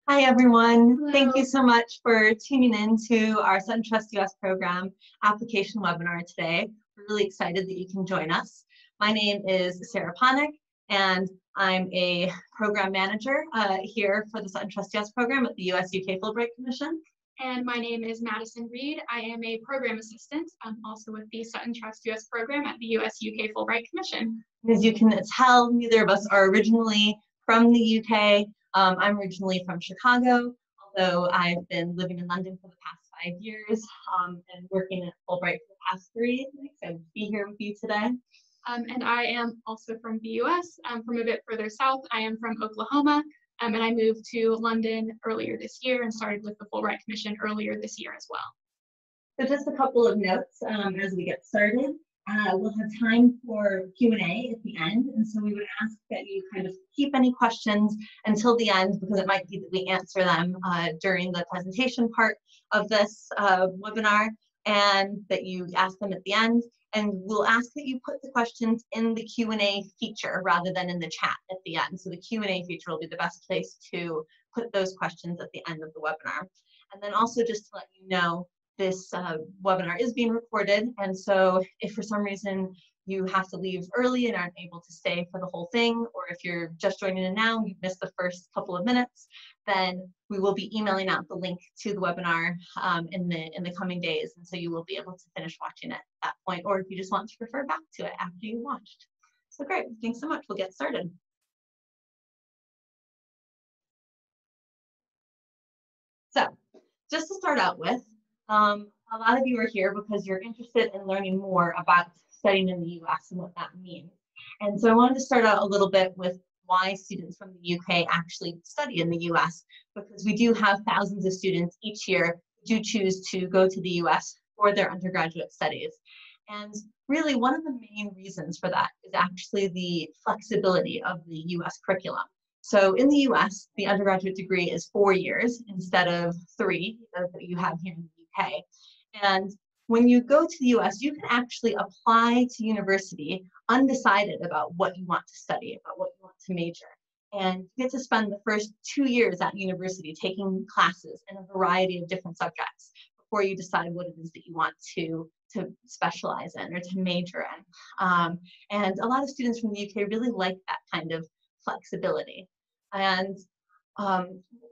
Hi, everyone. Hello. Thank you so much for tuning in to our Sutton Trust US Program application webinar today. We're really excited that you can join us. My name is Sarah Ponick, and I'm a program manager here for the Sutton Trust US Program at the US-UK Fulbright Commission. And my name is Madison Reed. I am a program assistant. I'm also with the Sutton Trust US Program at the US-UK Fulbright Commission. As you can tell, neither of us are originally from the UK. I'm originally from Chicago, although I've been living in London for the past 5 years and working at Fulbright for the past 3. I'm excited to be here with you today. And I am also from the US. I'm from a bit further south. I am from Oklahoma, and I moved to London earlier this year and started with the Fulbright Commission earlier this year as well. So just a couple of notes as we get started. We'll have time for Q&A at the end, and so we would ask that you kind of keep any questions until the end, because it might be that we answer them during the presentation part of this webinar, and that you ask them at the end. And we'll ask that you put the questions in the Q&A feature rather than in the chat at the end. So the Q&A feature will be the best place to put those questions at the end of the webinar. And then also just to let you know, this webinar is being recorded, and so if for some reason you have to leave early and aren't able to stay for the whole thing, or if you're just joining in now and you've missed the first couple of minutes, then we will be emailing out the link to the webinar in the coming days, and so you will be able to finish watching it at that point, or if you just want to refer back to it after you watched. So great, thanks so much. We'll get started. So just to start out with, a lot of you are here because you're interested in learning more about studying in the US and what that means. And so I wanted to start out a little bit with why students from the UK actually study in the US, because we do have thousands of students each year who do choose to go to the US for their undergraduate studies. And really one of the main reasons for that is actually the flexibility of the US curriculum. So in the US, the undergraduate degree is 4 years instead of 3 that you have here in the UK. And when you go to the US, you can actually apply to university undecided about what you want to study, about what you want to major. And you get to spend the first 2 years at university taking classes in a variety of different subjects before you decide what it is that you want to specialize in or to major in. And a lot of students from the UK really like that kind of flexibility. And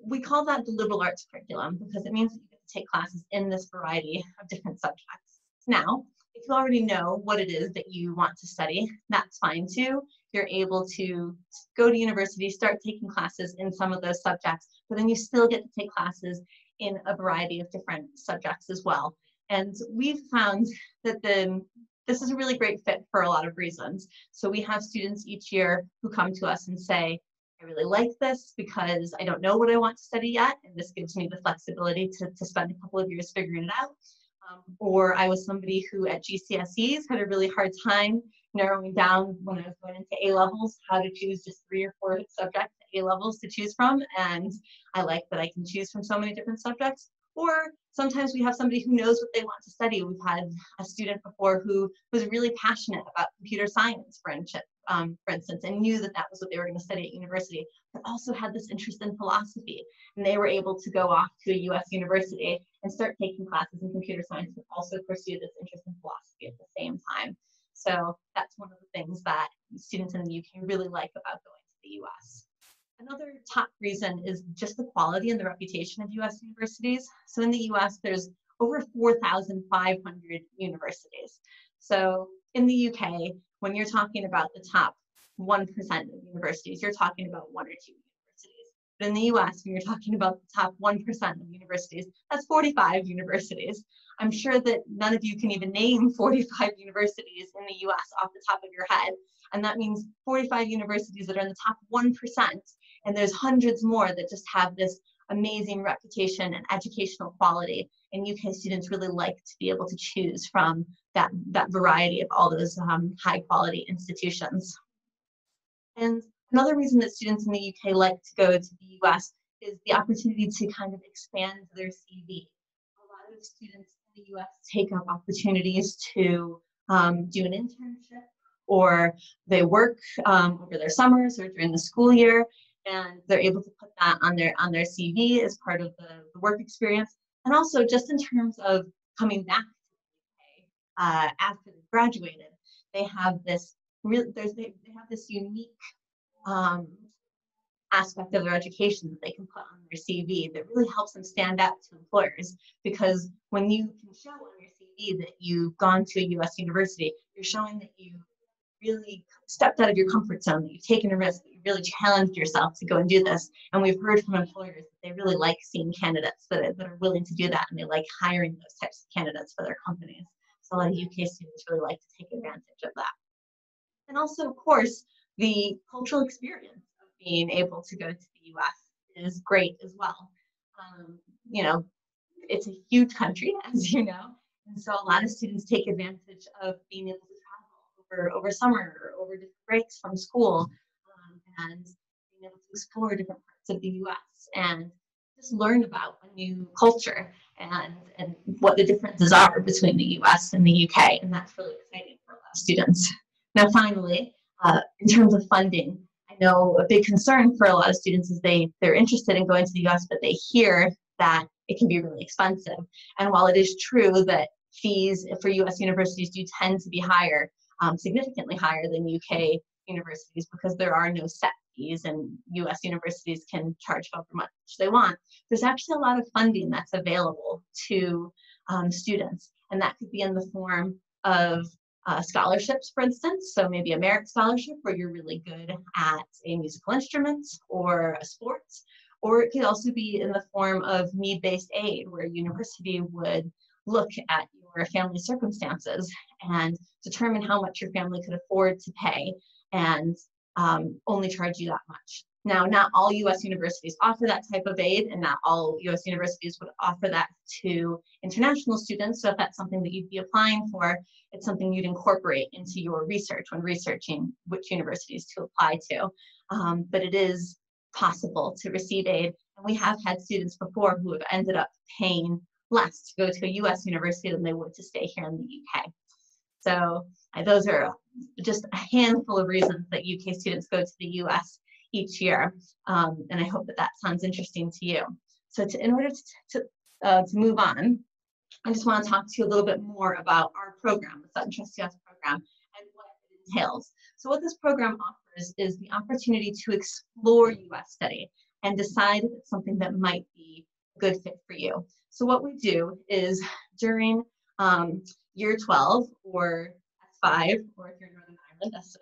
we call that the liberal arts curriculum because it means that you get to take classes in this variety of different subjects. Now, if you already know what it is that you want to study, that's fine too. You're able to go to university, start taking classes in some of those subjects, but then you still get to take classes in a variety of different subjects as well. And we've found that this is a really great fit for a lot of reasons. So we have students each year who come to us and say, I really like this because I don't know what I want to study yet, and this gives me the flexibility to spend a couple of years figuring it out. Or I was somebody who at GCSEs had a really hard time narrowing down when I was going into A-levels how to choose just 3 or 4 subjects at A-levels to choose from, and I like that I can choose from so many different subjects. Or sometimes we have somebody who knows what they want to study. We've had a student before who was really passionate about computer science, for instance, and knew that that was what they were going to study at university, but also had this interest in philosophy. And they were able to go off to a US university and start taking classes in computer science, but also pursue this interest in philosophy at the same time. So that's one of the things that students in the UK really like about going to the US. Another top reason is just the quality and the reputation of US universities. So in the US, there's over 4,500 universities. So in the UK, when you're talking about the top 1% of universities, you're talking about 1 or 2 universities. But in the US, when you're talking about the top 1% of universities, that's 45 universities. I'm sure that none of you can even name 45 universities in the US off the top of your head. And that means 45 universities that are in the top 1%. And there's hundreds more that just have this amazing reputation and educational quality. And UK students really like to be able to choose from that variety of all those high quality institutions. And another reason that students in the UK like to go to the US is the opportunity to kind of expand their CV. A lot of students in the US take up opportunities to do an internship, or they work over their summers or during the school year. and they're able to put that on their CV as part of the work experience. And also just in terms of coming back to the UK after they graduated, they have this they have this unique aspect of their education that they can put on their CV that really helps them stand out to employers. Because when you can show on your CV that you've gone to a US university, you're showing that you really stepped out of your comfort zone, that you've taken a risk, that you really challenged yourself to go and do this. And we've heard from employers that they really like seeing candidates that are willing to do that, and they like hiring those types of candidates for their companies. So a lot of UK students really like to take advantage of that. And also, of course, the cultural experience of being able to go to the US is great as well. You know, it's a huge country, as you know, and so a lot of students take advantage of being able to over summer or over different breaks from school, and being able to explore different parts of the US and just learn about a new culture and what the differences are between the US and the UK. And that's really exciting for a lot of students. Now, finally, in terms of funding, I know a big concern for a lot of students is they're interested in going to the US, but they hear that it can be really expensive. And while it is true that fees for US universities do tend to be higher, significantly higher than UK universities, because there are no set fees and US universities can charge however much they want. There's actually a lot of funding that's available to students, and that could be in the form of scholarships, for instance. So maybe a merit scholarship where you're really good at a musical instrument or a sports, or it could also be in the form of need-based aid, where a university would look at your family circumstances and determine how much your family could afford to pay, and only charge you that much. Now, not all US universities offer that type of aid, and not all US universities would offer that to international students. So if that's something that you'd be applying for, it's something you'd incorporate into your research when researching which universities to apply to. But it is possible to receive aid. And we have had students before who have ended up paying less to go to a US university than they would to stay here in the UK. So those are just a handful of reasons that UK students go to the US each year. And I hope that sounds interesting to you. So in order to move on, I just want to talk to you a little bit more about our program, the Sutton Trust US program, and what it entails. So what this program offers is the opportunity to explore US study and decide if it's something that might be a good fit for you. So what we do is during year 12 or S5, or if you're in Northern Ireland, that's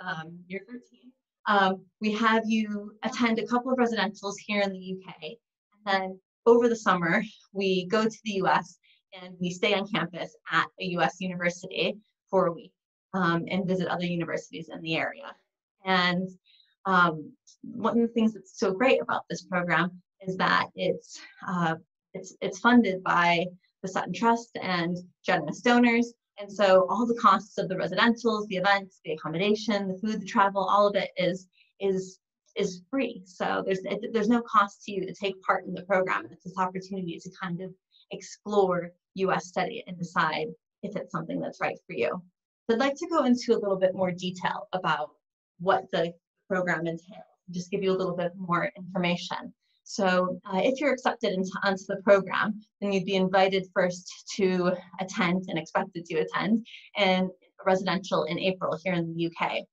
year 13, we have you attend a couple of residentials here in the UK. And then over the summer, we go to the US and we stay on campus at a US university for a week and visit other universities in the area. And one of the things that's so great about this program is that it's funded by the Sutton Trust and generous donors. And so all the costs of the residentials, the events, the accommodation, the food, the travel, all of it is free. So there's no cost to you to take part in the program. It's this opportunity to kind of explore US study and decide if it's something that's right for you. So I'd like to go into a little bit more detail about what the program entails, just give you a little bit more information. So if you're accepted onto the program, then you'd be invited first to attend and expected to attend a residential in April here in the UK.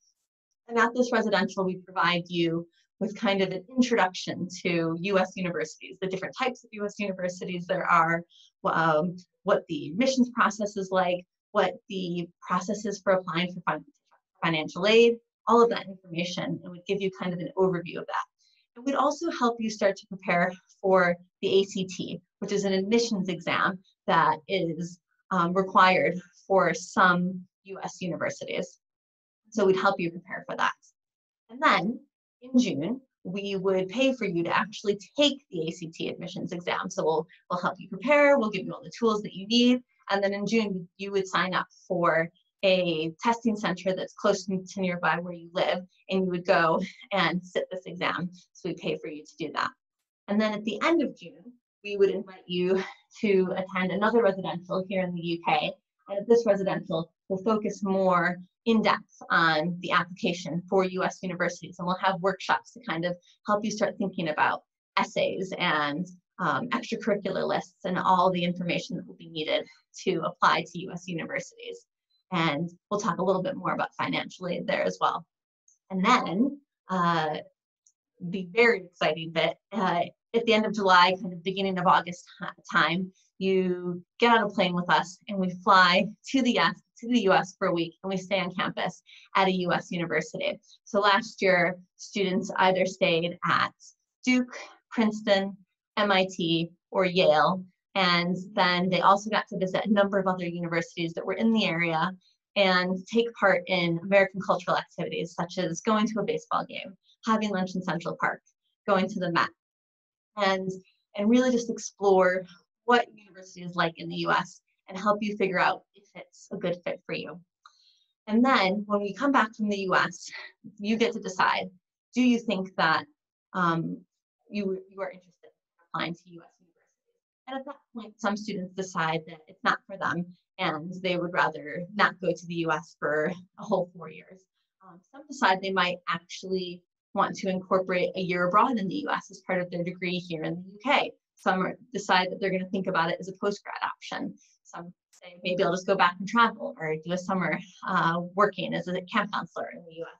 And at this residential, we provide you with kind of an introduction to US universities, the different types of US universities there are, what the admissions process is like, what the process is for applying for financial aid, all of that information, and would give you kind of an overview of that. It would also help you start to prepare for the ACT, which is an admissions exam that is required for some US universities. So we'd help you prepare for that. And then in June, we would pay for you to actually take the ACT admissions exam. So we'll help you prepare, we'll give you all the tools that you need. And then in June, you would sign up for a testing center that's close to nearby where you live, and you would go and sit this exam. So we pay for you to do that. And then at the end of June, we would invite you to attend another residential here in the UK. And at this residential, we'll focus more in depth on the application for US universities, and we'll have workshops to kind of help you start thinking about essays and extracurricular lists and all the information that will be needed to apply to US universities. And we'll talk a little bit more about financial aid there as well. And then the very exciting bit, at the end of July, kind of beginning of August time, you get on a plane with us and we fly to the US for a week, and we stay on campus at a US university. So last year, students either stayed at Duke, Princeton, MIT, or Yale, and then they also got to visit a number of other universities that were in the area and take part in American cultural activities, such as going to a baseball game, having lunch in Central Park, going to the Met, and really just explore what university is like in the US and help you figure out if it's a good fit for you. And then when we come back from the US, you get to decide, do you think that you are interested in applying to US universities? And at that point, some students decide that it's not for them and they would rather not go to the US for a whole 4 years. Some decide they might actually want to incorporate a year abroad in the US as part of their degree here in the UK. Some decide that they're going to think about it as a post-grad option. Some say, maybe I'll just go back and travel or do a summer working as a camp counselor in the US.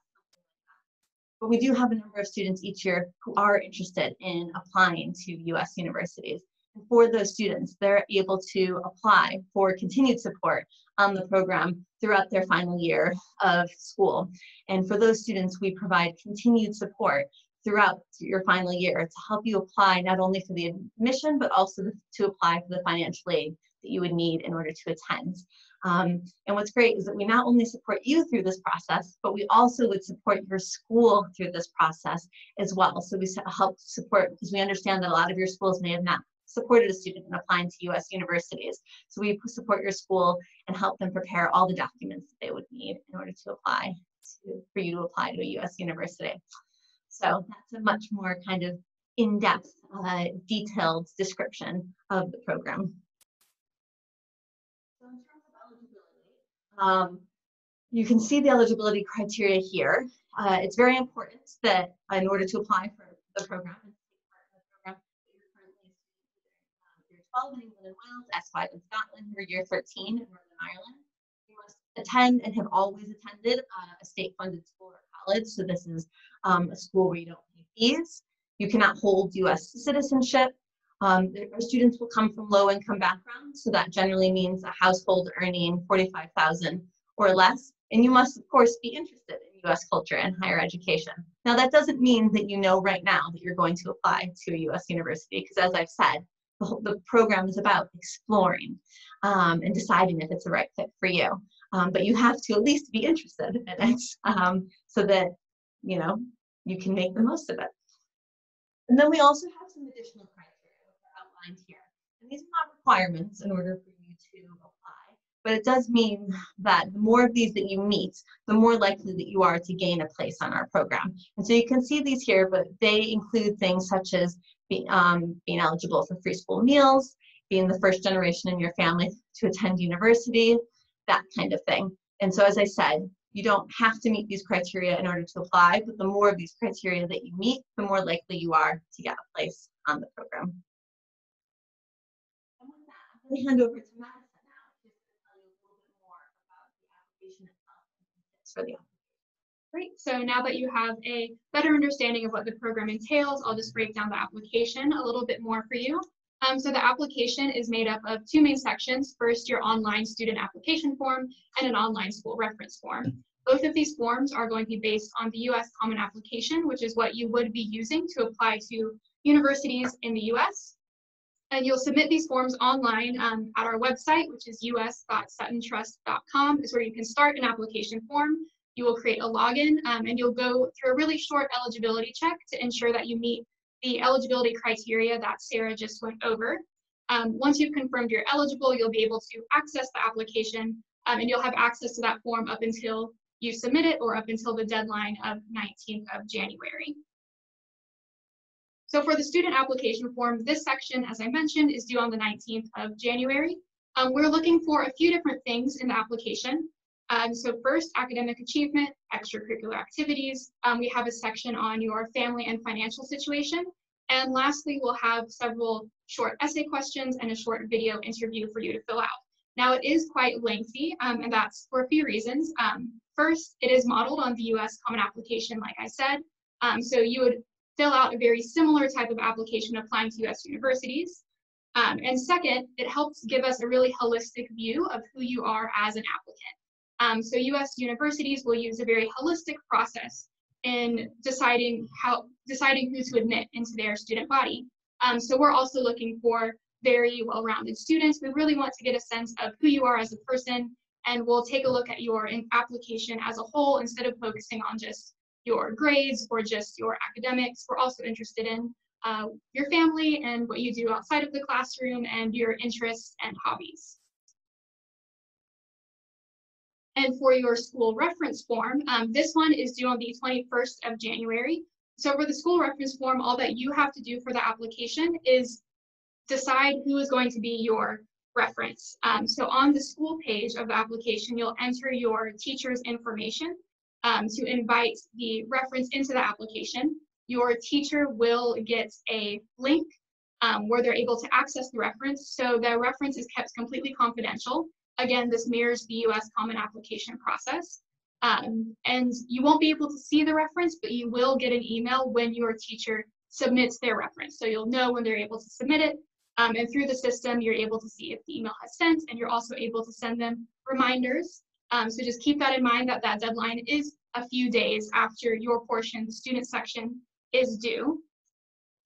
But we do have a number of students each year who are interested in applying to US universities. And for those students, they're able to apply for continued support on the program throughout their final year of school. And for those students, we provide continued support throughout your final year to help you apply not only for the admission, but also to apply for the financial aid that you would need in order to attend. And what's great is that we not only support you through this process, but we also would support your school through this process as well. So we help support, because we understand that a lot of your schools may have not supported a student in applying to US universities. So we support your school and help them prepare all the documents that they would need in order to apply for you to apply to a US university. So that's a much more kind of in-depth, detailed description of the program. So in terms of eligibility, you can see the eligibility criteria here. It's very important that in order to apply for the program and take part in the program, you're currently year 12 in England and Wales, S5 in Scotland, or year 13 in Northern Ireland. You must attend and have always attended a state-funded school or college. So this is a school where you don't pay fees. You cannot hold US citizenship. Our students will come from low-income backgrounds, so that generally means a household earning $45,000 or less. And you must, of course, be interested in US culture and higher education. Now, that doesn't mean that you know right now that you're going to apply to a US university, because as I've said, the program is about exploring and deciding if it's the right fit for you. But you have to at least be interested in it so that, you know, you can make the most of it. And then we also have some additional criteria that are outlined here. And these are not requirements in order for you to apply, but it does mean that the more of these that you meet, the more likely that you are to gain a place on our program. And so you can see these here, but they include things such as being eligible for free school meals, being the first generation in your family to attend university, that kind of thing. And so as I said, you don't have to meet these criteria in order to apply, but the more of these criteria that you meet, the more likely you are to get a place on the program. And with that, I'm going to hand over to Madison now to tell you a little bit more about the application itself and tips for the application. Great. So now that you have a better understanding of what the program entails, I'll just break down the application a little bit more for you. So the application is made up of two main sections. First, your online student application form and an online school reference form. Both of these forms are going to be based on the US Common Application, which is what you would be using to apply to universities in the US. And you'll submit these forms online at our website, which is us.suttontrust.com, is where you can start an application form. You will create a login and you'll go through a really short eligibility check to ensure that you meet the eligibility criteria that Sarah just went over. Once you've confirmed you're eligible, you'll be able to access the application and you'll have access to that form up until you submit it or up until the deadline of 19th of January. So for the student application form, this section, as I mentioned, is due on the 19th of January. We're looking for a few different things in the application. So first, academic achievement, extracurricular activities. We have a section on your family and financial situation. And lastly, we'll have several short essay questions and a short video interview for you to fill out. Now, it is quite lengthy, and that's for a few reasons. First, it is modeled on the US Common Application, like I said. So you would fill out a very similar type of application applying to US universities. And second, it helps give us a really holistic view of who you are as an applicant. So US universities will use a very holistic process in deciding who to admit into their student body. So we're also looking for very well-rounded students. We really want to get a sense of who you are as a person, and we'll take a look at your application as a whole instead of focusing on just your grades or just your academics. We're also interested in your family and what you do outside of the classroom and your interests and hobbies. And for your school reference form, this one is due on the 21st of January. So for the school reference form, all that you have to do for the application is decide who is going to be your reference. So on the school page of the application, you'll enter your teacher's information to invite the reference into the application. Your teacher will get a link where they're able to access the reference. So the reference is kept completely confidential. Again, this mirrors the US Common Application process. And you won't be able to see the reference, but you will get an email when your teacher submits their reference. So you'll know when they're able to submit it. And through the system, you're able to see if the email has sent, and you're also able to send them reminders. So just keep that in mind that that deadline is a few days after your portion, the student section, is due.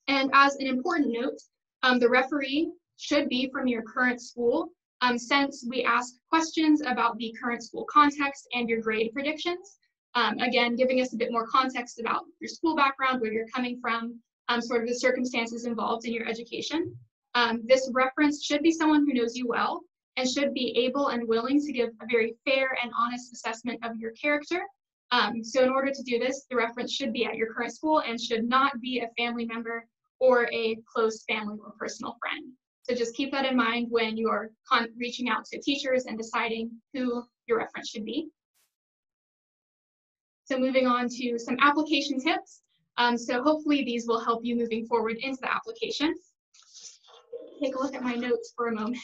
And as an important note, the referee should be from your current school, since we ask questions about the current school context and your grade predictions. Again, giving us a bit more context about your school background, where you're coming from, sort of the circumstances involved in your education. This reference should be someone who knows you well and should be able and willing to give a very fair and honest assessment of your character. So in order to do this, the reference should be at your current school and should not be a family member or a close family or personal friend. So just keep that in mind when you're reaching out to teachers and deciding who your reference should be. So moving on to some application tips. So hopefully these will help you moving forward into the application. Take a look at my notes for a moment.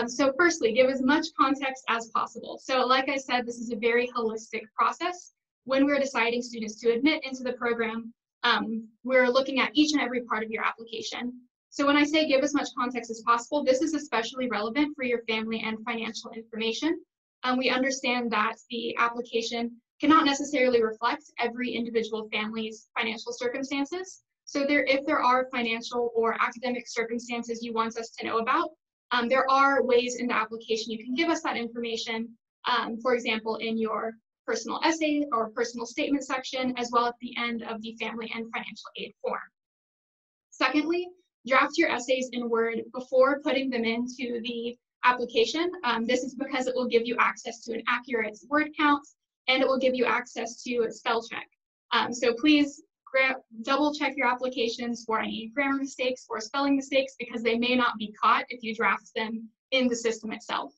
So firstly, give as much context as possible. So like I said, this is a very holistic process. When we're deciding students to admit into the program, we're looking at each and every part of your application. So when I say give as much context as possible, this is especially relevant for your family and financial information. We understand that the application cannot necessarily reflect every individual family's financial circumstances. So if there are financial or academic circumstances you want us to know about, there are ways in the application you can give us that information, for example, in your personal essay or personal statement section, as well at the end of the family and financial aid form. Secondly, draft your essays in Word before putting them into the application. This is because it will give you access to an accurate word count, and it will give you access to spell check. So please double check your applications for any grammar mistakes or spelling mistakes, because they may not be caught if you draft them in the system itself.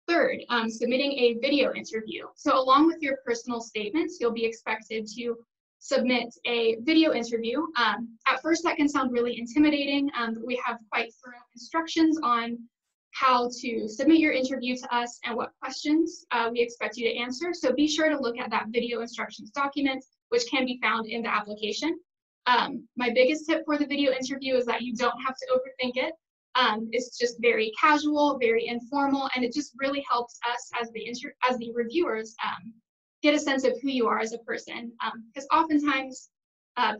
Third, submitting a video interview. So along with your personal statements, you'll be expected to submit a video interview. At first, that can sound really intimidating, but we have quite thorough instructions on how to submit your interview to us and what questions we expect you to answer. So be sure to look at that video instructions document, which can be found in the application. My biggest tip for the video interview is that you don't have to overthink it. It's just very casual, very informal, and it just really helps us as the reviewers get a sense of who you are as a person. Because oftentimes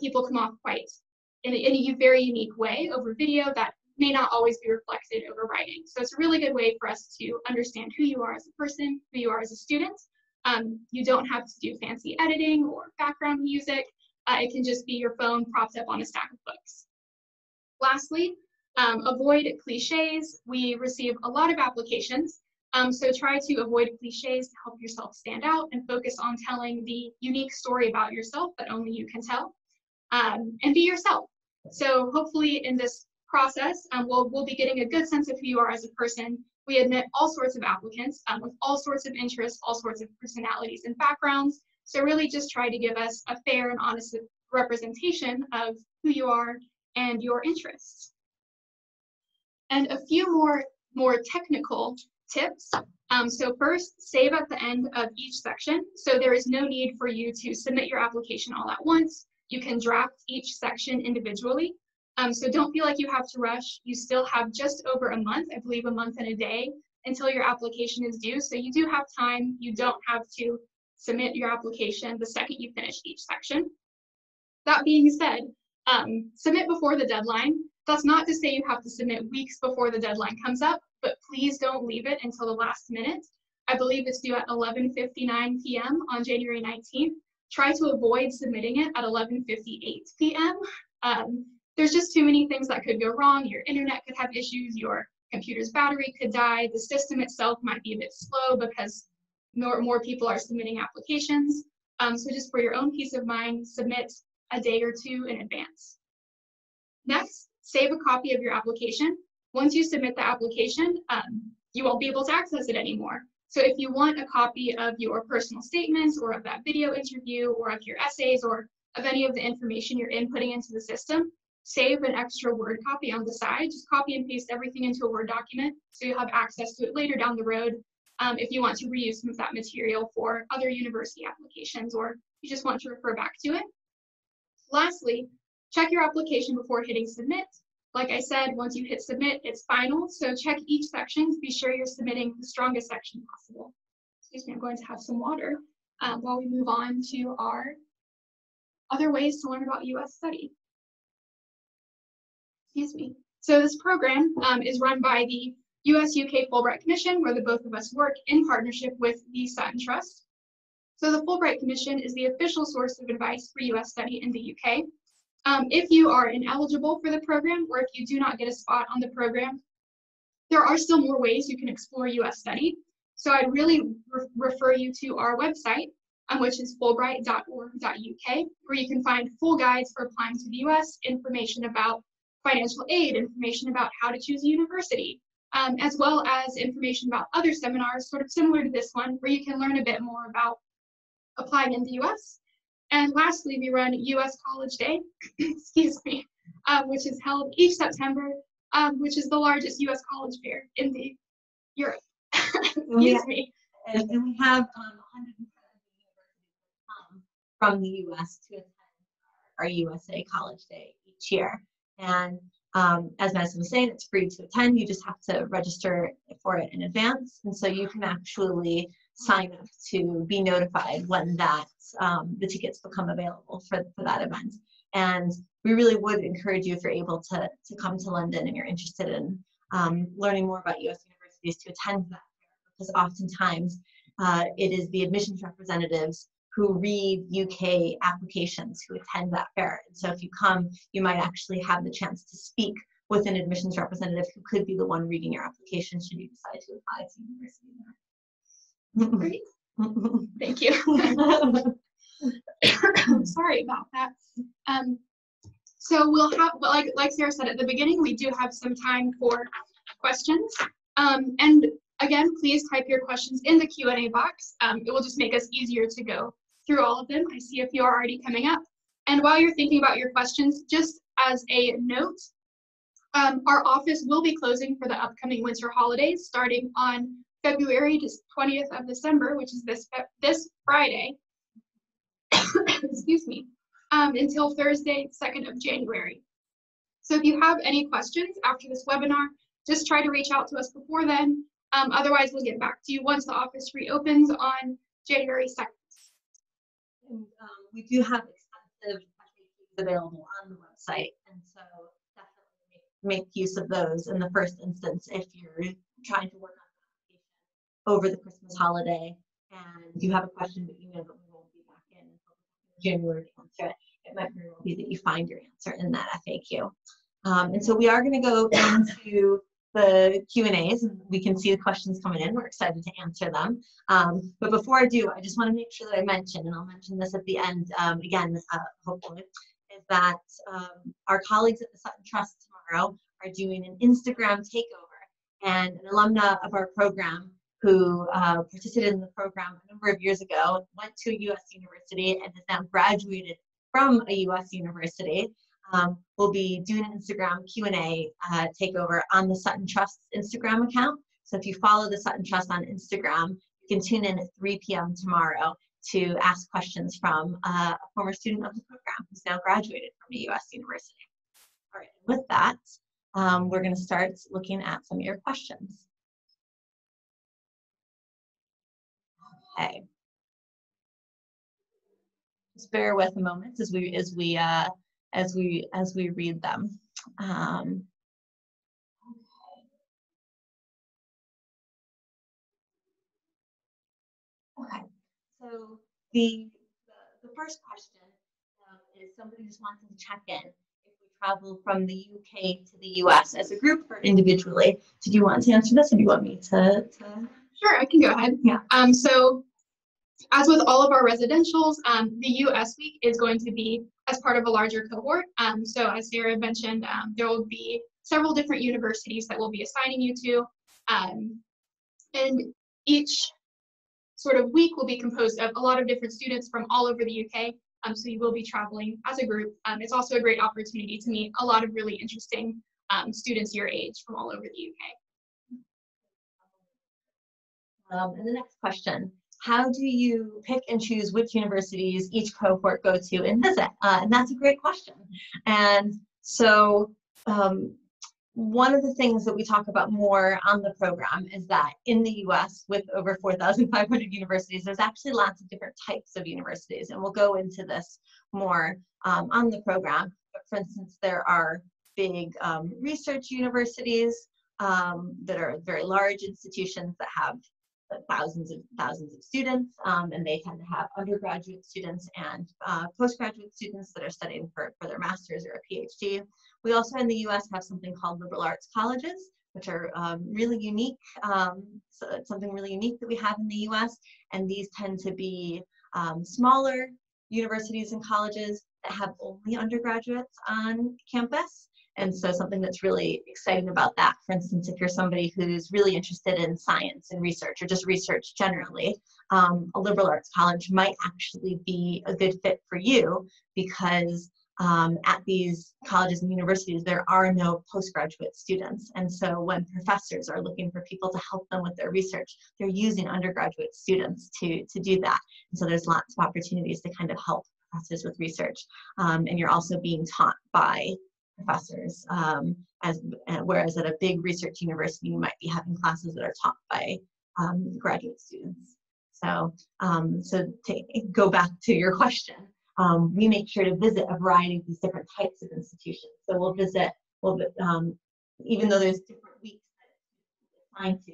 people come off quite in a very unique way over video that may not always be reflected over writing. So it's a really good way for us to understand who you are as a person, who you are as a student. You don't have to do fancy editing or background music. It can just be your phone propped up on a stack of books. Lastly, avoid cliches. We receive a lot of applications, so try to avoid cliches to help yourself stand out and focus on telling the unique story about yourself that only you can tell, and be yourself. So hopefully in this process, we'll be getting a good sense of who you are as a person We admit all sorts of applicants with all sorts of interests, all sorts of personalities and backgrounds. So really just try to give us a fair and honest representation of who you are and your interests. And a few more technical tips. So first, save at the end of each section. So there is no need for you to submit your application all at once. You can draft each section individually. So don't feel like you have to rush. You still have just over a month, I believe a month and a day, until your application is due. So you do have time. You don't have to submit your application the second you finish each section. That being said, submit before the deadline. That's not to say you have to submit weeks before the deadline comes up, but please don't leave it until the last minute. I believe it's due at 11:59 p.m. on January 19th. Try to avoid submitting it at 11:58 p.m. There's just too many things that could go wrong. Your internet could have issues, your computer's battery could die, the system itself might be a bit slow because more people are submitting applications. So just for your own peace of mind, submit a day or two in advance. Next, save a copy of your application. Once you submit the application, you won't be able to access it anymore. So if you want a copy of your personal statements or of that video interview or of your essays or of any of the information you're inputting into the system, save an extra Word copy on the side. Just copy and paste everything into a Word document so you'll have access to it later down the road if you want to reuse some of that material for other university applications or you just want to refer back to it. Lastly, check your application before hitting submit. Like I said, once you hit submit, it's final. So check each section to be sure you're submitting the strongest section possible. Excuse me, I'm going to have some water while we move on to our other ways to learn about U.S. study. Excuse me. So this program is run by the US-UK Fulbright Commission, where the both of us work in partnership with the Sutton Trust. So the Fulbright Commission is the official source of advice for US study in the UK. If you are ineligible for the program, or if you do not get a spot on the program, there are still more ways you can explore US study. So I'd really refer you to our website, which is fulbright.org.uk, where you can find full guides for applying to the US, information about financial aid, information about how to choose a university, as well as information about other seminars sort of similar to this one, where you can learn a bit more about applying in the US. And lastly, we run US College Day, excuse me, which is held each September, which is the largest US college fair in the Europe. Excuse me. And we have 170 universities come from the US to attend our USA College Day each year. And as Madison was saying, it's free to attend. You just have to register for it in advance. And so you can actually sign up to be notified when that the tickets become available for that event. And we really would encourage you, if you're able to come to London and you're interested in learning more about US universities, to attend that fair, because oftentimes it is the admissions representatives who read UK applications who attend that fair. And so if you come, you might actually have the chance to speak with an admissions representative who could be the one reading your application should you decide to apply to university there. Great. Thank you. Sorry about that. So we'll have, like Sarah said at the beginning, we do have some time for questions. And again, please type your questions in the Q&A box. It will just make us easier to go through all of them. I see a few are already coming up. And while you're thinking about your questions, just as a note, our office will be closing for the upcoming winter holidays starting on February 20th of December, which is this Friday, excuse me, until Thursday, 2nd of January. So if you have any questions after this webinar, just try to reach out to us before then. Otherwise, we'll get back to you once the office reopens on January 2nd. And we do have extensive FAQs available on the website, and so definitely make use of those in the first instance if you're trying to work on an application over the Christmas holiday and you have a question but you know that we won't be back in until January to answer it. It might very well be that you find your answer in that FAQ. And so we are going to go into the Q&As, and we can see the questions coming in. We're excited to answer them. But before I do, I just want to make sure that I mention, and I'll mention this at the end again, hopefully, is that our colleagues at the Sutton Trust tomorrow are doing an Instagram takeover. and an alumna of our program who participated in the program a number of years ago, went to a U.S. university and has now graduated from a U.S. university, will be doing an Instagram Q&A takeover on the Sutton Trust Instagram account. So if you follow the Sutton Trust on Instagram, you can tune in at 3 p.m. tomorrow to ask questions from a former student of the program who's now graduated from a U.S. university. All right, with that, we're going to start looking at some of your questions. Okay. Just bear with a moment as we read them. Okay. So the first question is somebody just wanting to check in if we travel from the UK to the US as a group or individually. Did you want to answer this, or do you want me to? Sure, I can go ahead. Yeah. So as with all of our residentials, the US week is going to be as part of a larger cohort. So as Sarah mentioned, there will be several different universities that we'll be assigning you to. And each sort of week will be composed of a lot of different students from all over the UK. So you will be traveling as a group. It's also a great opportunity to meet a lot of really interesting students your age from all over the UK. And the next question, how do you pick and choose which universities each cohort go to and visit? And that's a great question. And so one of the things that we talk about more on the program is that in the US, with over 4,500 universities, there's actually lots of different types of universities. And we'll go into this more on the program. But for instance, there are big research universities that are very large institutions that have thousands of students, and they tend to have undergraduate students and postgraduate students that are studying for their master's or a PhD. We also in the US have something called liberal arts colleges, which are really unique. So it's something really unique that we have in the US, and these tend to be smaller universities and colleges that have only undergraduates on campus. And so something that's really exciting about that, for instance, if you're somebody who's really interested in science and research or just research generally, a liberal arts college might actually be a good fit for you because at these colleges and universities, there are no postgraduate students. And so when professors are looking for people to help them with their research, they're using undergraduate students to do that. And so there's lots of opportunities to kind of help professors with research. And you're also being taught by professors, whereas at a big research university, you might be having classes that are taught by graduate students. So, to go back to your question, we make sure to visit a variety of these different types of institutions. So we'll visit, even though there's different weeks that it's assigned to,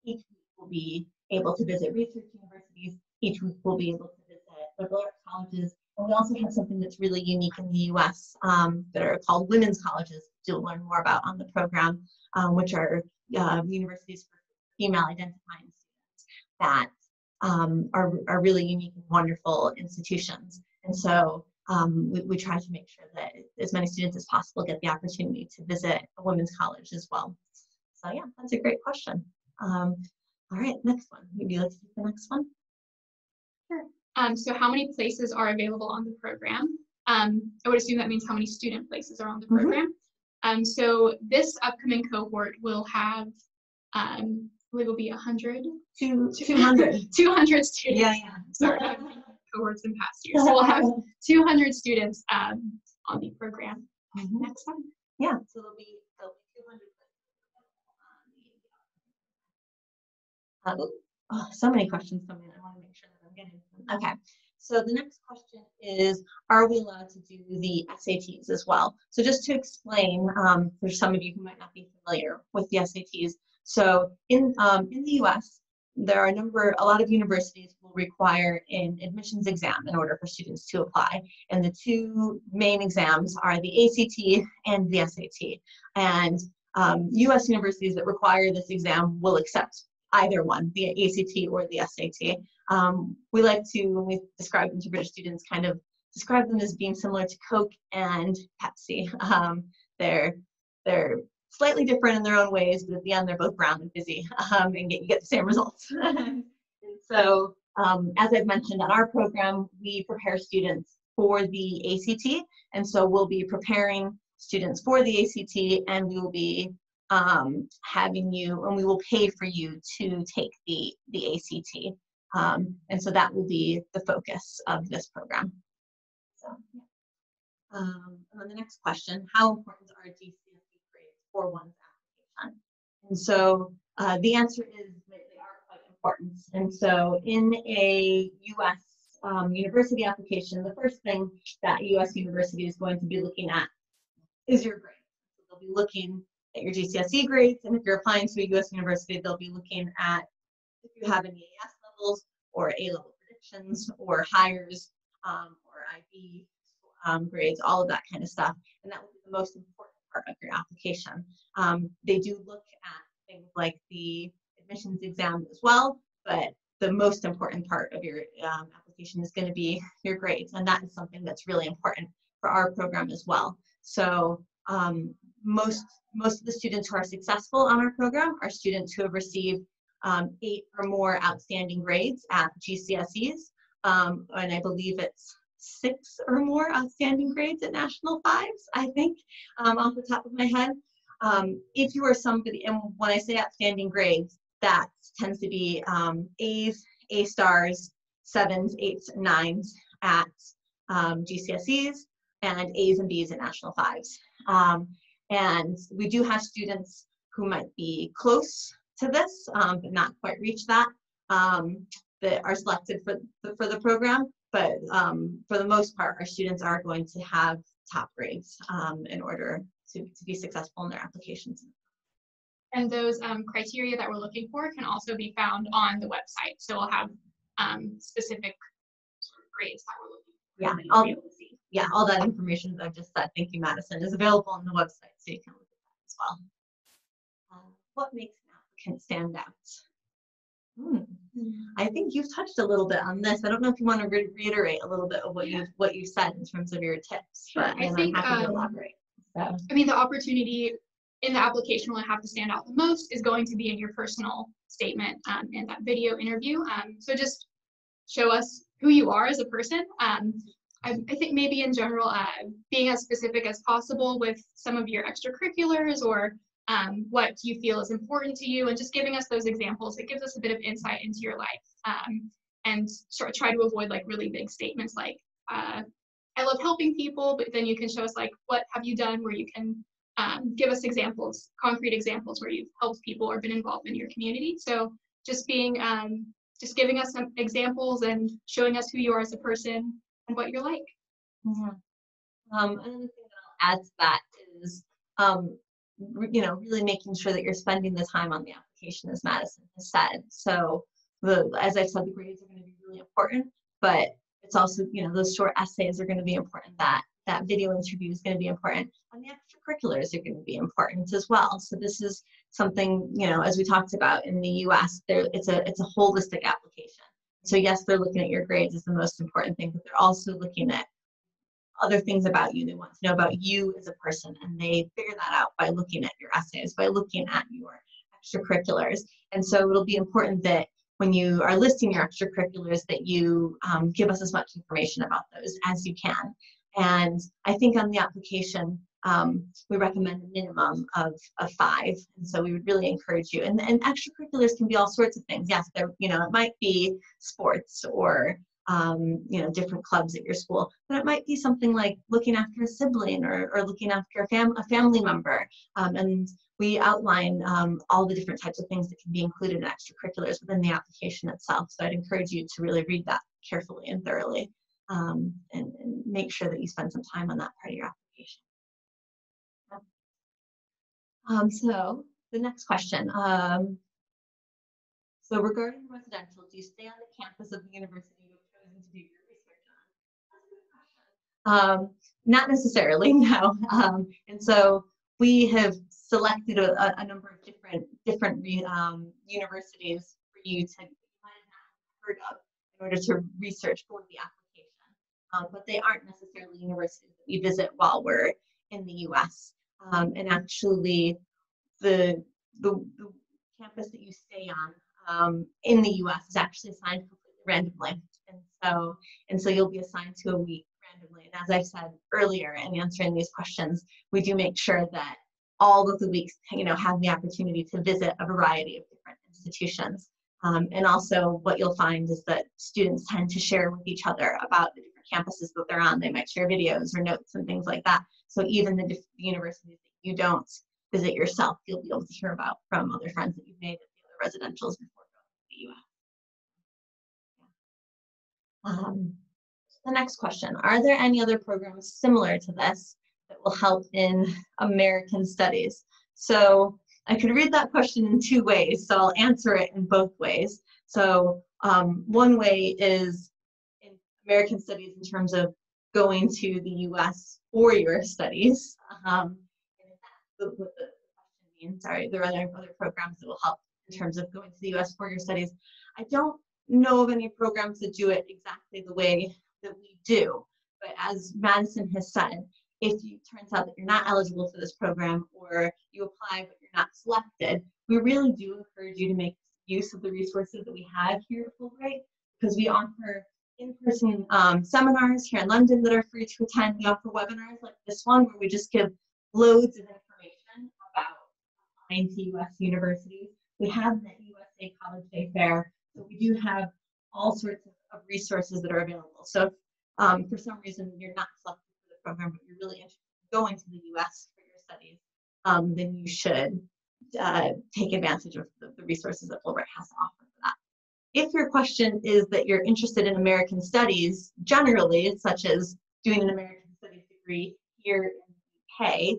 each week we'll be able to visit research universities, each week we'll be able to visit liberal arts colleges. And we also have something that's really unique in the US that are called women's colleges, which you'll learn more about on the program, which are universities for female identifying students that are really unique and wonderful institutions. And so we try to make sure that as many students as possible get the opportunity to visit a women's college as well. So yeah, that's a great question. All right, next one. Would you like to take the next one? Sure. So how many places are available on the program? I would assume that means how many student places are on the program. So this upcoming cohort will have, I believe it will be 100 to 200 students. Yeah. Sorry, cohorts in past years. So we'll have 200 students on the program. Next one. Yeah, so there'll be 200. Oh, so many questions coming in. I want to make sure that I'm getting them. Okay, so the next question is, are we allowed to do the SATs as well? So just to explain, for some of you who might not be familiar with the SATs, so in the US, there are a lot of universities will require an admissions exam in order for students to apply. And the two main exams are the ACT and the SAT. And US universities that require this exam will accept either one, the ACT or the SAT. We like to, when we describe them to British students, kind of describe them as being similar to Coke and Pepsi. They're slightly different in their own ways, but at the end they're both brown and busy, and you get the same results. And so, as I've mentioned, on our program, we prepare students for the ACT, and so we'll be preparing students for the ACT, and we will be having you, and we will pay for you to take the ACT. And so that will be the focus of this program. So, yeah. And then the next question, how important are GCSE grades for one's application? And so the answer is that they are quite important. And so in a US university application, the first thing that US university is going to be looking at is your grades. So they'll be looking at your GCSE grades, and if you're applying to a US university, they'll be looking at if you have any AS levels or A-level predictions or hires or IB grades, all of that kind of stuff, and that will be the most important part of your application. They do look at things like the admissions exam as well, but the most important part of your application is going to be your grades, and that is something that's really important for our program as well. So most of the students who are successful on our program are students who have received 8 or more outstanding grades at GCSEs, and I believe it's 6 or more outstanding grades at National Fives, I think, off the top of my head. If you are somebody, and when I say outstanding grades, that tends to be A's, A stars, 7s, 8s, 9s at GCSEs, and A's and B's at National Fives. And we do have students who might be close to this, but not quite reach that, that are selected for the program. But for the most part, our students are going to have top grades in order to be successful in their applications. And those criteria that we're looking for can also be found on the website. So we'll have specific sort of grades that we're looking for. Yeah, all that information that I've just said, thank you, Madison, is available on the website, so you can look at that as well. What makes an applicant stand out? I think you've touched a little bit on this. I don't know if you want to reiterate a little bit of what you've said in terms of your tips, Sure. but I'm happy to elaborate. So. I mean, the opportunity in the application will have to stand out the most is going to be in your personal statement and that video interview. So just show us who you are as a person. I think maybe in general, being as specific as possible with some of your extracurriculars or what you feel is important to you, and just giving us those examples. It gives us a bit of insight into your life, and sort of try to avoid like really big statements like, I love helping people, but then you can show us like, what have you done where you can give us examples, concrete examples where you've helped people or been involved in your community. So just being, just giving us some examples and showing us who you are as a person and what you're like. Mm-hmm. Another thing that I'll add to that is, really making sure that you're spending the time on the application, as Madison has said. So as I said, the grades are going to be really important, but it's also, those short essays are going to be important. That video interview is going to be important, and the extracurriculars are going to be important as well. So this is something, as we talked about in the US, it's a holistic application. So yes, they're looking at your grades as the most important thing, but they're also looking at other things about you. They want to know about you as a person, and they figure that out by looking at your essays, by looking at your extracurriculars. And so it'll be important that when you are listing your extracurriculars that you give us as much information about those as you can. And I think on the application, we recommend a minimum of 5. And so we would really encourage you. And extracurriculars can be all sorts of things. Yes, it might be sports or different clubs at your school, but it might be something like looking after a sibling or looking after a family member. And we outline all the different types of things that can be included in extracurriculars within the application itself. So I'd encourage you to really read that carefully and thoroughly, and make sure that you spend some time on that part of your application. So the next question. So regarding residential, do you stay on the campus of the university you've chosen to do your research on? That's a good question. Not necessarily, no. And so we have selected a number of different universities for you to might not have heard of in order to research for the application. But they aren't necessarily universities that we visit while we're in the US. And actually, the campus that you stay on in the US is actually assigned completely randomly. And so you'll be assigned to a week randomly. And as I said earlier in answering these questions, we do make sure that all of the weeks, have the opportunity to visit a variety of different institutions. And also what you'll find is that students tend to share with each other about the different campuses that they're on. They might share videos or notes and things like that. So even the universities that you don't visit yourself, you'll be able to hear about from other friends that you've made at the other residentials before going to the US. The next question, are there any other programs similar to this that will help in American studies? So I could read that question in two ways, so I'll answer it in both ways. So one way is in American studies in terms of going to the US for your studies. And if that's what the question means, sorry, there are other programs that will help in terms of going to the US for your studies. I don't know of any programs that do it exactly the way that we do, but as Madison has said, if it turns out that you're not eligible for this program or you apply but you're not selected, we really do encourage you to make use of the resources that we have here at Fulbright, because we offer in-person seminars here in London that are free to attend. We offer webinars like this one where we just give loads of information about applying to US universities. We have the USA College Day Fair, so we do have all sorts of resources that are available. So if for some reason you're not selected for the program, but you're really interested in going to the US for your studies, then you should take advantage of the resources that Fulbright has to offer for that. If your question is that you're interested in American studies generally, such as doing an American studies degree here in the UK,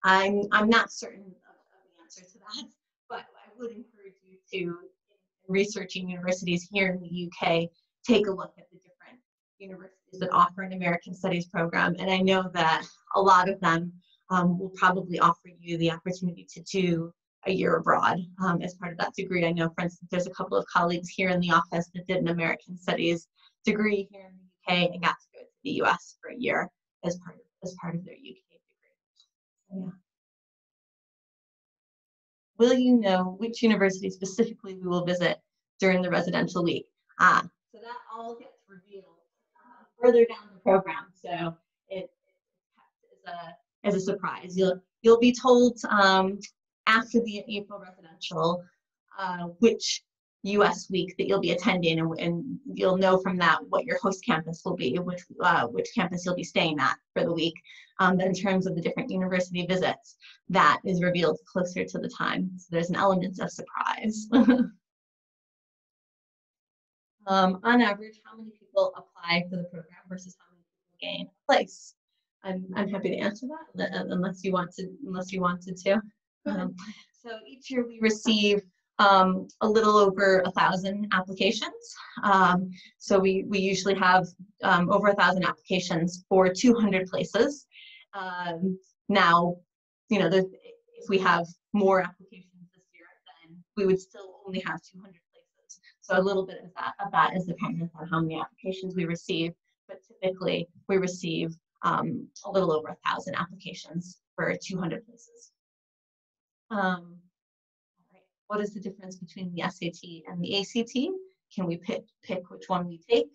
I'm not certain of the answer to that, but I would encourage you to, in researching universities here in the UK, take a look at the different universities that offer an American Studies program. And I know that a lot of them will probably offer you the opportunity to do a year abroad as part of that degree. I know, for instance, there's a couple of colleagues here in the office that did an American Studies degree here in the UK and got to go to the US for a year as part of their UK degree. So, yeah. Will you know which university specifically we will visit during the residential week? So that all gets revealed further down the program. So it's kept as a surprise. You'll be told after the April residential which US week that you'll be attending, and you'll know from that what your host campus will be, which campus you'll be staying at for the week. But in terms of the different university visits, that is revealed closer to the time. So there's an element of surprise. On average, how many people apply for the program versus how many people gain a place? I'm happy to answer that, unless you wanted to. So each year we receive a little over 1,000 applications. So we usually have over 1,000 applications for 200 places. Now, if we have more applications this year, then we would still only have 200 places. So a little bit of that is dependent on how many applications we receive, but typically we receive a little over 1,000 applications for 200 places. All right. What is the difference between the SAT and the ACT? Can we pick which one we take?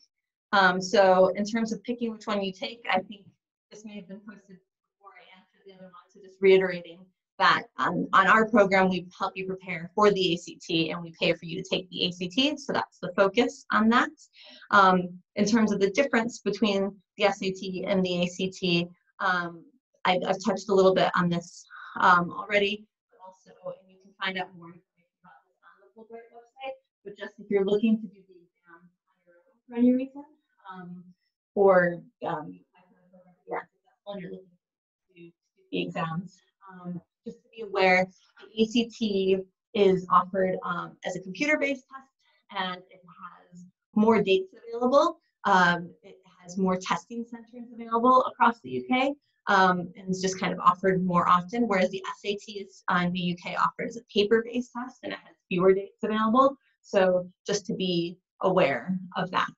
So in terms of picking which one you take, I think this may have been posted before I answered the other one, so just reiterating that on our program, we help you prepare for the ACT and we pay for you to take the ACT, so that's the focus on that. In terms of the difference between the SAT and the ACT, I've touched a little bit on this already, but also, and you can find out more information about this on the Fulbright website, but just if you're looking to do the exam on your own for any reason, or when you're looking to do the exams, just to be aware, the ACT is offered as a computer-based test, and it has more dates available. It has more testing centers available across the UK, and it's just kind of offered more often, whereas the SAT is in the UK offered as a paper-based test, and it has fewer dates available. So just to be aware of that.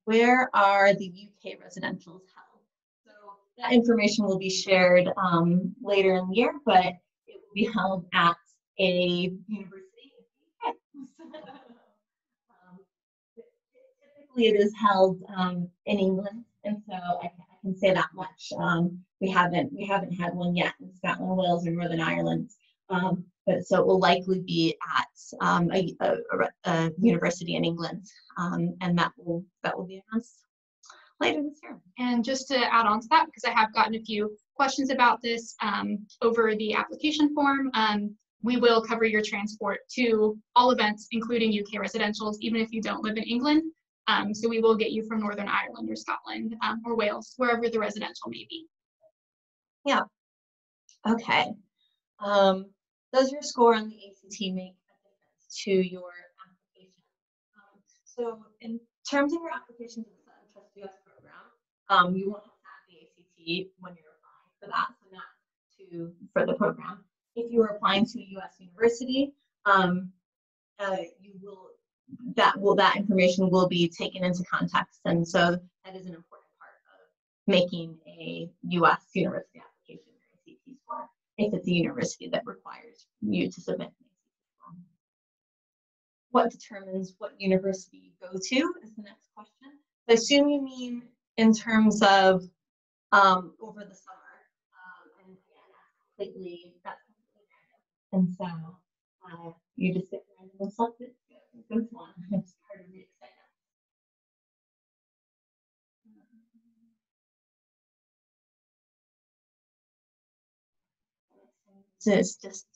Where are the UK residentials held? So that information will be shared later in the year, but it will be held at a university. Typically, it is held in England, and so I can say that much. We haven't had one yet in Scotland, Wales, or Northern Ireland, but so it will likely be at a university in England, and that will be announced later this year. And just to add on to that, because I have gotten a few questions about this over the application form, we will cover your transport to all events, including UK residentials, even if you don't live in England. So we will get you from Northern Ireland or Scotland or Wales, wherever the residential may be. Yeah. Okay. Does your score on the ACT make a difference to your application? So in terms of your application to the Sutton Trust US program, you won't have the ACT when you're applying for that, so not for the program. If you are applying to a US university, that information will be taken into context, and so that is an important part of making a US university application or ACT score, if it's a university that requires you to submit an ACT form. What determines what university you go to is the next question. I assume you mean in terms of over the summer, and again, that's completely random, and so you just get randomly selected. Good one. It's hard to read. So it's just,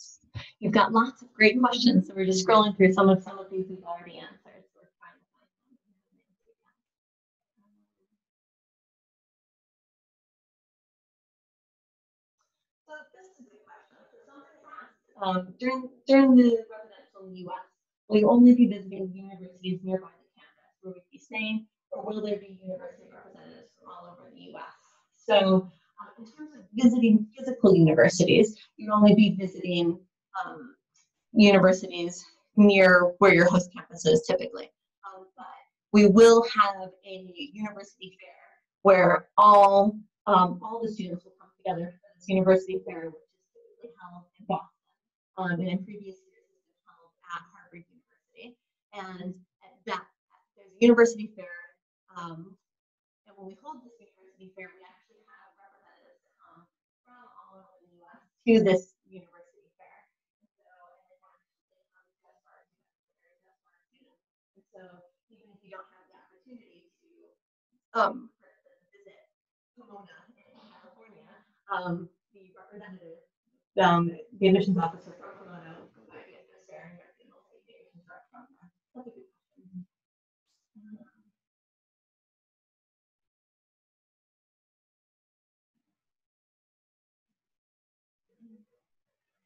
you've got lots of great questions. So we're just scrolling through some of these we've already answered. So we're trying to find some. So this is a good question. So somebody asked, during the residential in the US, will you only be visiting universities nearby the campus where we'd be staying, or will there be university representatives from all over the US? So in terms of visiting physical universities, you'd only be visiting universities near where your host campus is typically. But we will have a university fair where all the students will come together for this university fair, which is typically held in Boston, and in previous years it's been held at Harvard University. And there's a university fair, and when we hold this university fair, we actually have representatives that come from all over the U.S. to this university fair. And so, and it actually comes just for our students, and so even if you don't have the opportunity to, for instance, visit Pomona in California, the representative, the admissions officer from Pomona will provide you with there, and you're able to take the admissions rep from there. That's a good question.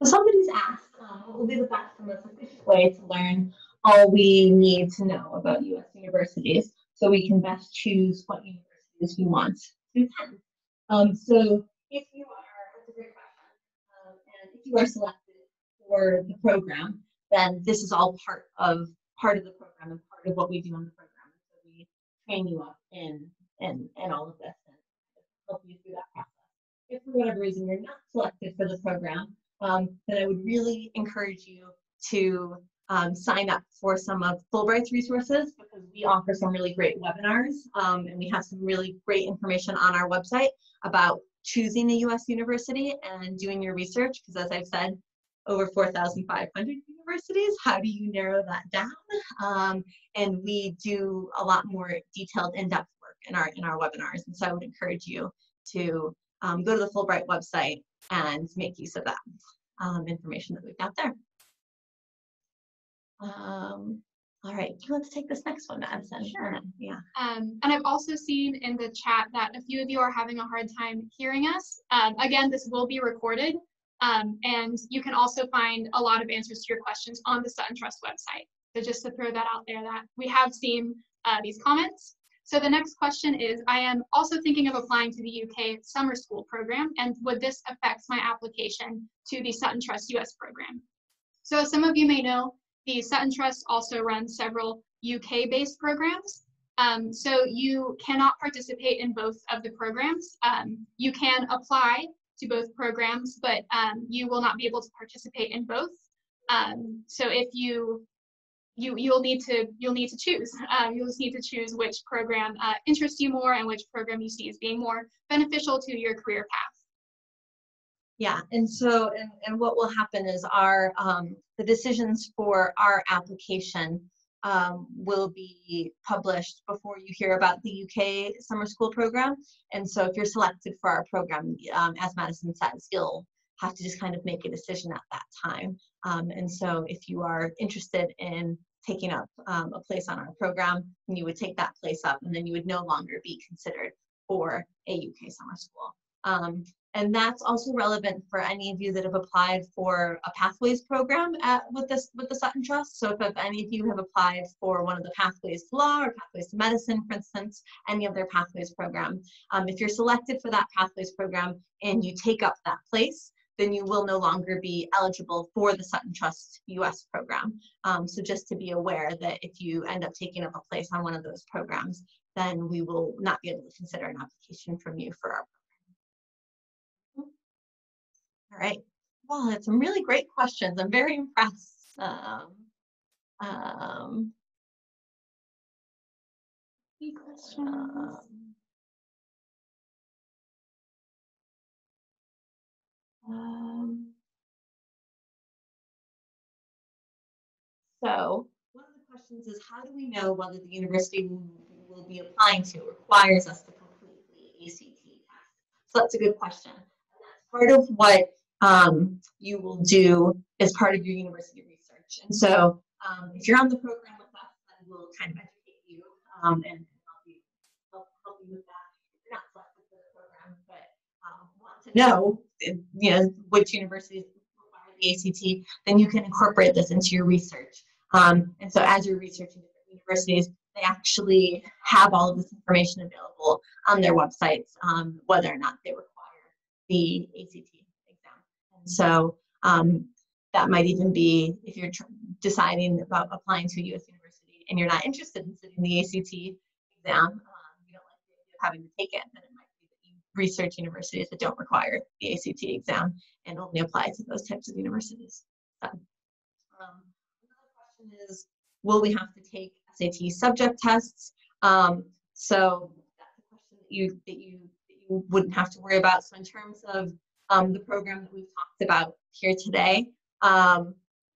So somebody's asked, what will be the best and most efficient way to learn all we need to know about U.S. universities so we can best choose what universities we want to attend? So if you are, that's a great question, and if you are selected for the program, then this is all part of the program and part of what we do on the program. So we train you up in all of this and help you through that process. If for whatever reason you're not selected for the program, then I would really encourage you to sign up for some of Fulbright's resources, because we offer some really great webinars, and we have some really great information on our website about choosing a U.S. university and doing your research, because as I've said, over 4,500 universities, how do you narrow that down? And we do a lot more detailed in-depth work in our webinars, and so I would encourage you to go to the Fulbright website and make use of that information that we've got there. All right, do you want to take this next one, Madison? Sure. Yeah. And I've also seen in the chat that a few of you are having a hard time hearing us. Again, this will be recorded, and you can also find a lot of answers to your questions on the Sutton Trust website. So just to throw that out there, that we have seen these comments. So the next question is, I am also thinking of applying to the UK summer school program, and would this affect my application to the Sutton Trust US program? So as some of you may know, the Sutton Trust also runs several UK-based programs. So you cannot participate in both of the programs. You can apply to both programs, but you will not be able to participate in both. So if you'll need to choose. You'll just need to choose which program interests you more and which program you see as being more beneficial to your career path. Yeah, and so and what will happen is our the decisions for our application will be published before you hear about the UK summer school program. And so if you're selected for our program, as Madison says, you'll have to just kind of make a decision at that time. And so if you are interested in taking up a place on our program, then you would take that place up, and then you would no longer be considered for a UK summer school. And that's also relevant for any of you that have applied for a Pathways program with the Sutton Trust. So if any of you have applied for one of the Pathways to Law or Pathways to Medicine, for instance, any of their Pathways program, if you're selected for that Pathways program and you take up that place, then you will no longer be eligible for the Sutton Trust US program. So just to be aware that if you end up taking up a place on one of those programs, then we will not be able to consider an application from you for our program. All right. Well, that's some really great questions. I'm very impressed. So one of the questions is, how do we know whether the university will be applying to requires us to complete the ACT test? So that's a good question. And that's part of what you will do as part of your university research. And so if you're on the program with us, then we'll kind of educate you and help you with that. If you're not selected for the program, but want to know, which universities require the ACT, then you can incorporate this into your research. And so as you're researching different universities, they actually have all of this information available on their websites, whether or not they require the ACT exam. And so that might even be if you're deciding about applying to a U.S. university and you're not interested in sitting the ACT exam, you don't like the idea of having to take it, then it might be that you research universities that don't require the ACT exam and only apply to those types of universities. So, another question is, will we have to take SAT subject tests? So that's a question that you wouldn't have to worry about. So in terms of the program that we've talked about here today,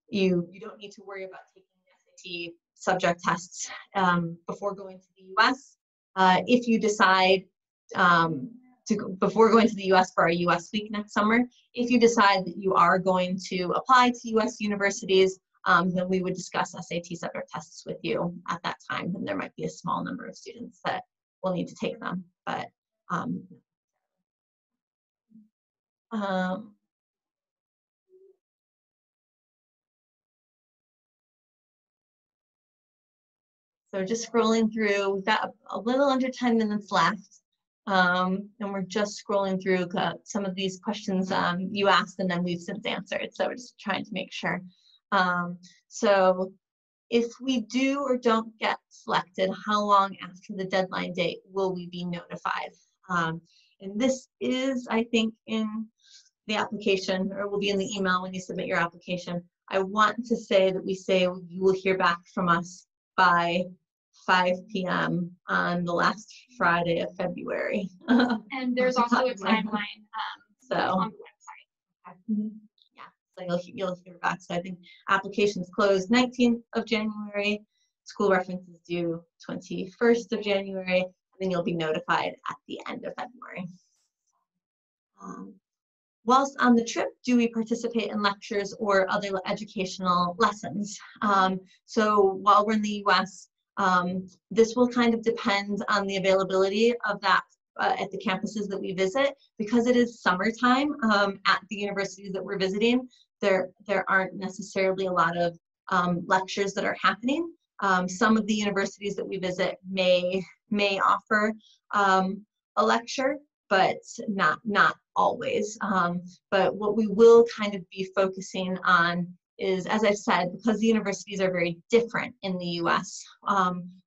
you don't need to worry about taking the SAT subject tests before going to the US. If you decide before going to the US for our US week next summer, if you decide that you are going to apply to US universities, then we would discuss SAT subject tests with you at that time. And there might be a small number of students that will need to take them, but so just scrolling through, we've got a little under 10 minutes left. And we're just scrolling through some of these questions you asked and then we've since answered. So we're just trying to make sure. So if we do or don't get selected, how long after the deadline date will we be notified? And this is, I think, in the application, or will be in the email when you submit your application. I want to say that we say you will hear back from us by 5 p.m. on the last Friday of February. And there's also a timeline so on the website. Okay. Yeah, so you'll hear back. So I think applications closed 19th of January, school references due 21st of January, and then you'll be notified at the end of February. Whilst on the trip, do we participate in lectures or other educational lessons? So while we're in the US, this will kind of depend on the availability of that at the campuses that we visit. Because it is summertime at the universities that we're visiting, there aren't necessarily a lot of lectures that are happening. Some of the universities that we visit may offer a lecture, but not always. But what we will kind of be focusing on is, as I've said, because the universities are very different in the US,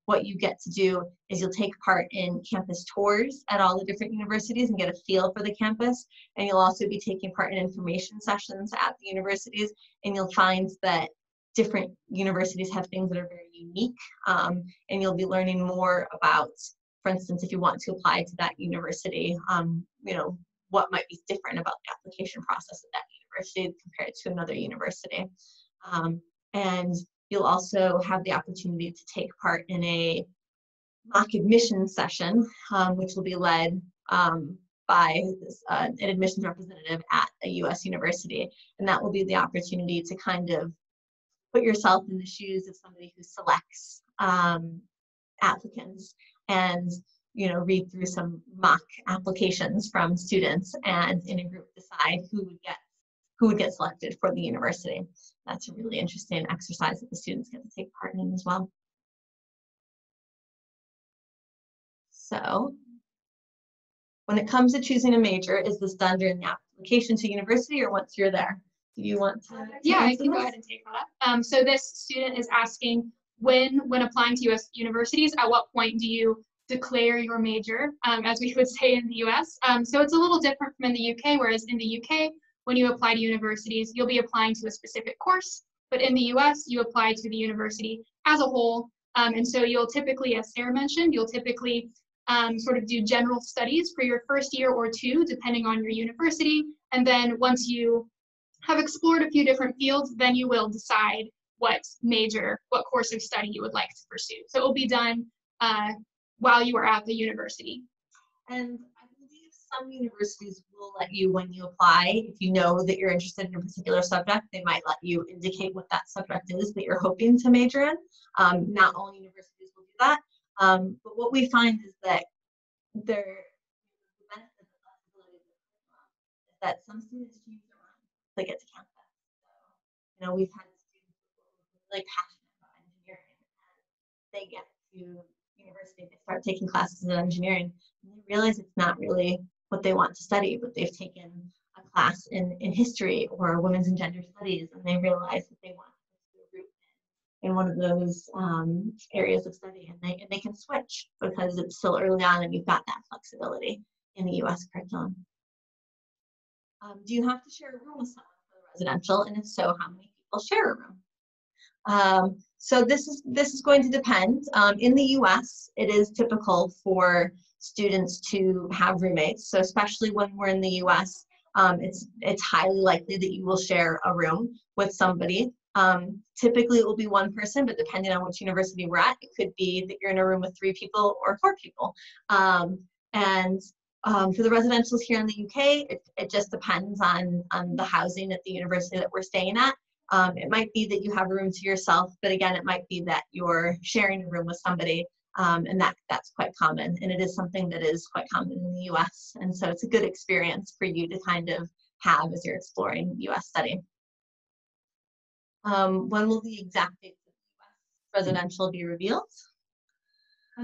what you get to do is you'll take part in campus tours at all the different universities and get a feel for the campus. And you'll also be taking part in information sessions at the universities, and you'll find that different universities have things that are very unique, and you'll be learning more about, for instance, if you want to apply to that university, you know, what might be different about the application process at that university compared to another university. And you'll also have the opportunity to take part in a mock admission session, which will be led by an admissions representative at a US university. And that will be the opportunity to kind of put yourself in the shoes of somebody who selects applicants and, you know, read through some mock applications from students and in a group decide who would get selected for the university. That's a really interesting exercise that the students get to take part in as well. So when it comes to choosing a major, is this done during the application to university or once you're there? Do you want to? Yeah, I can go ahead and take that. So this student is asking, when applying to US universities, at what point do you declare your major, as we would say in the US? So it's a little different from in the UK, whereas in the UK, when you apply to universities, you'll be applying to a specific course, but in the US, you apply to the university as a whole. And so you'll typically, as Sarah mentioned, you'll typically sort of do general studies for your first year or two, depending on your university. And then once you have explored a few different fields, then you will decide what course of study you would like to pursue. So it will be done while you are at the university. And I believe some universities will let you, when you apply, if you know that you're interested in a particular subject, they might let you indicate what that subject is that you're hoping to major in. Not all universities will do that. But what we find is that the benefit of flexibility is that some students change their mind once they get to campus. So, you know, we've had students who are really passionate about engineering, and they get to university, they start taking classes in engineering, and they realize it's not really what they want to study, but they've taken a class in history or women's and gender studies, and they realize that they want to pursue a route in one of those areas of study, and they can switch because it's still early on and you've got that flexibility in the US curriculum. Do you have to share a room with someone for the residential, and if so, how many people share a room? So this is going to depend. In the US, it is typical for students to have roommates. So especially when we're in the US, it's highly likely that you will share a room with somebody. Typically it will be one person, but depending on which university we're at, it could be that you're in a room with 3 people or 4 people. For the residentials here in the UK, it just depends on the housing at the university that we're staying at. It might be that you have a room to yourself, but again, it might be that you're sharing a room with somebody, and that's quite common. And it is something that is quite common in the US. And so it's a good experience for you to kind of have as you're exploring US study. When will the exact dates of the US residential be revealed?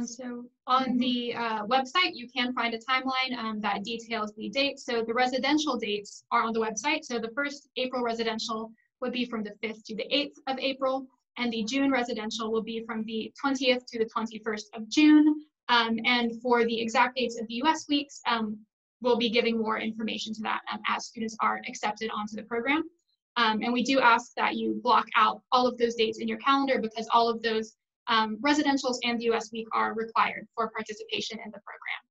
So on the website, you can find a timeline that details the dates. So the residential dates are on the website. So the first April residential would be from the 5th to the 8th of April, and the June residential will be from the 20th to the 21st of June. And for the exact dates of the US weeks, we'll be giving more information to that as students are accepted onto the program. And we do ask that you block out all of those dates in your calendar, because all of those residentials and the US week are required for participation in the program.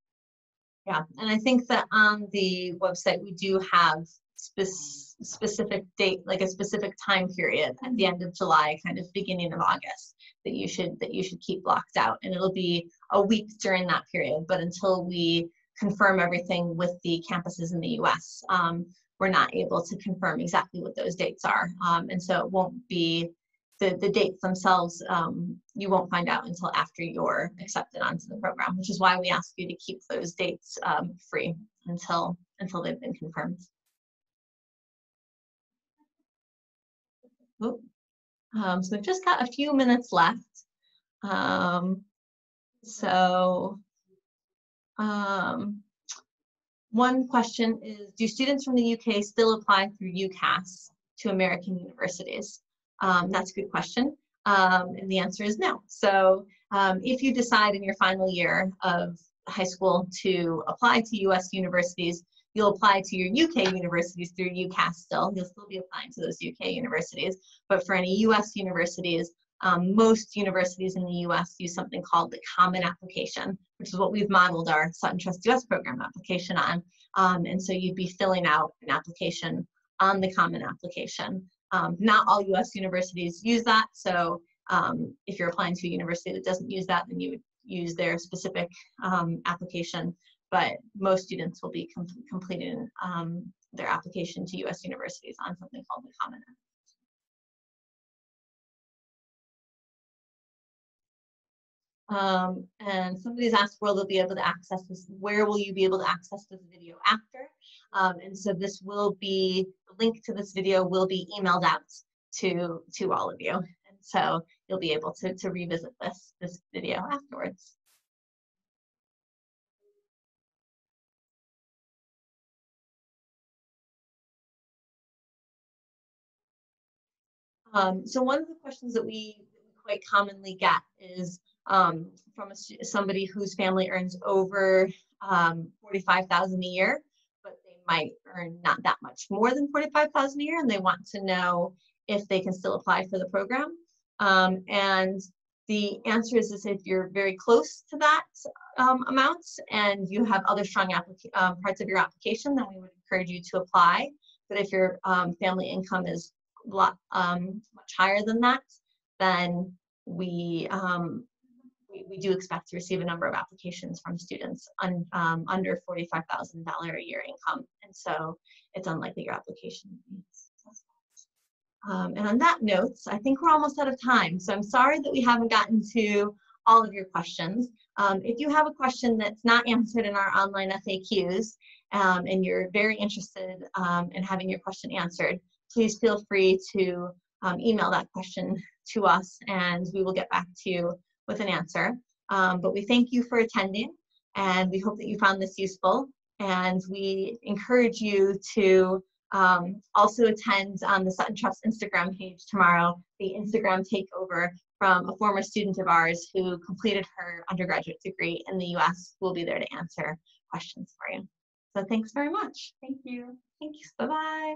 Yeah, and I think that on the website we do have specific date, like a specific time period at the end of July, kind of beginning of August, that you should keep blocked out, and it'll be a week during that period. But until we confirm everything with the campuses in the US, we're not able to confirm exactly what those dates are, and so it won't be the dates themselves. You won't find out until after you're accepted onto the program, which is why we ask you to keep those dates free until they've been confirmed. So we've just got a few minutes left. One question is, do students from the UK still apply through UCAS to American universities? That's a good question. And the answer is no. So if you decide in your final year of high school to apply to US universities, you'll apply to your UK universities through UCAS still. You'll still be applying to those UK universities. But for any US universities, most universities in the US use something called the Common Application, which is what we've modeled our Sutton Trust US Program application on. And so you'd be filling out an application on the Common Application. Not all US universities use that. So if you're applying to a university that doesn't use that, then you would use their specific application. But most students will be completing their application to US universities on something called the Common Application. And somebody's asked where they'll be able to access this. Where will you be able to access this video after? And so this will be, the link to this video will be emailed out to all of you. And so you'll be able to revisit this video afterwards. So one of the questions that we quite commonly get is from somebody whose family earns over $45,000 a year, but they might earn not that much more than $45,000 a year, and they want to know if they can still apply for the program. And the answer is if you're very close to that amount and you have other strong parts of your application, then we would encourage you to apply. But if your family income is much higher than that, then we do expect to receive a number of applications from students under $45,000 a year income, and so it's unlikely your application will be successful. And on that note, I think we're almost out of time, so I'm sorry that we haven't gotten to all of your questions. If you have a question that's not answered in our online FAQs and you're very interested in having your question answered, please feel free to email that question to us and we will get back to you with an answer. But we thank you for attending and we hope that you found this useful, and we encourage you to also attend the Sutton Trust Instagram page tomorrow, the Instagram takeover from a former student of ours who completed her undergraduate degree in the US, who will be there to answer questions for you. So thanks very much. Thank you. Thanks. Bye-bye.